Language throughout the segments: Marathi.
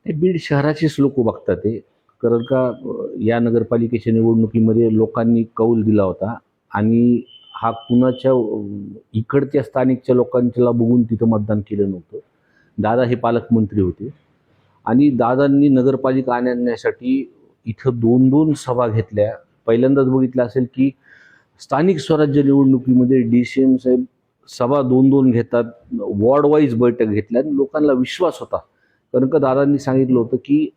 हे बीड शहराचेच लोक बघतात ते. कारण का या नगरपालिकेच्या निवडणुकीमध्ये लोकांनी कौल दिला होता आणि हा कुणाच्या इकडच्या स्थानिकच्या लोकांच्याला बघून तिथं मतदान केलं नव्हतं. दादा हे पालकमंत्री होते आणि दादांनी नगरपालिका आणण्यासाठी इथं 2-2 सभा घेतल्या. पहिल्यांदाच बघितलं असेल की स्थानिक स्वराज्य निवडणुकीमध्ये डी-सी-एम साहेब सभा 2-2 घेतात, वॉर्ड वाईज बैठक घेतल्या आणि लोकांना विश्वास होता. कारण का दादांनी सांगितलं होतं की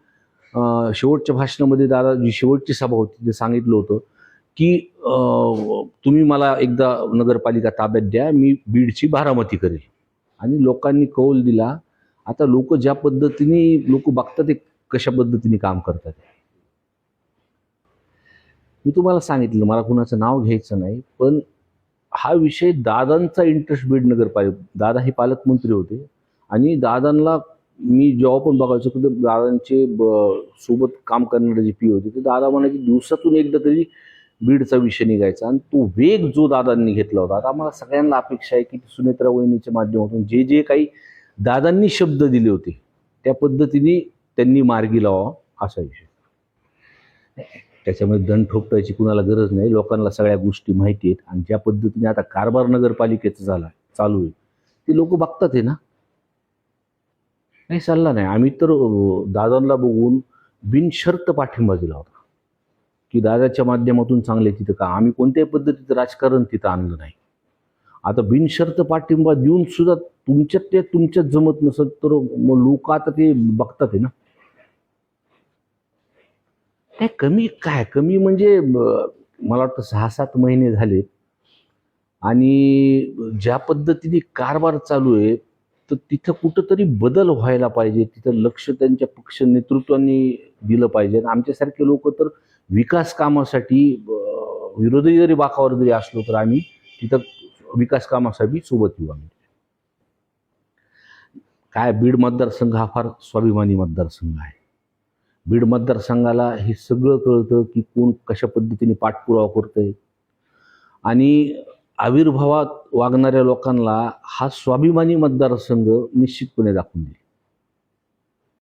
शेवटच्या भाषणामध्ये दादा जी शेवटची सभा होती ते सांगितलं होतं की तुम्ही मला एकदा नगरपालिका ताब्यात द्या, मी बीडची बारामती करेल. आणि लोकांनी कौल दिला. आता लोक ज्या पद्धतीने लोक बघतात ते कशा पद्धतीने काम करतात. मी तुम्हाला सांगितलं मला कुणाचं नाव घ्यायचं नाही, पण हा विषय दादांचा इंटरेस्ट बीड नगरपालिका. दादा हे पालकमंत्री होते आणि दादांना मी जेव्हा पण बघायचो की दादांचे सोबत काम करणारे जे पी होते ते दादा म्हणायचे दिवसातून एकदा तरी बीडचा विषय निघायचा. आणि तो वेग जो दादांनी घेतला होता, आता आम्हाला सगळ्यांना अपेक्षा आहे की सुनेत्रा वहिनीच्या माध्यमातून जे जे काही दादांनी शब्द दिले होते त्या पद्धतीने त्यांनी मार्गी लावा असा विषय. त्याच्यामध्ये दंड ठोकटायची कुणाला गरज नाही. लोकांना सगळ्या गोष्टी माहिती आहेत आणि ज्या पद्धतीने आता कारभार नगरपालिकेचा झाला चालू आहे ते लोक बघतात आहे ना. नाही चालला नाही. आम्ही तर दादांना बघून बिनशर्त पाठिंबा दिला होता की दादाच्या माध्यमातून चांगले तिथं का. आम्ही कोणत्याही पद्धतीचं राजकारण तिथं आणलं नाही. आता बिनशर्त पाठिंबा देऊन सुद्धा तुमच्यात जमत नसत तर मग लोक आता ते बघतात आहे ना. कमी म्हणजे मला वाटतं 6-7 महिने झाले आणि ज्या पद्धतीने कारभार चालू आहे तर तिथं कुठंतरी बदल व्हायला पाहिजे. तिथं लक्ष त्यांच्या पक्ष नेतृत्वाने दिलं पाहिजे. आमच्यासारखे लोक तर विकास कामासाठी विरोधी जरी बाकावर जरी असलो तर आम्ही तिथं विकास कामासाठी सोबत येऊ. आम्ही काय बीड मतदारसंघ हा फार स्वाभिमानी मतदारसंघ आहे. बीड मतदारसंघाला हे सगळं कळतं की कोण कशा पद्धतीने पाठपुरावा करतंय आणि आविर्भावात वागणाऱ्या लोकांना हा स्वाभिमानी मतदारसंघ निश्चितपणे दाखवून देईल.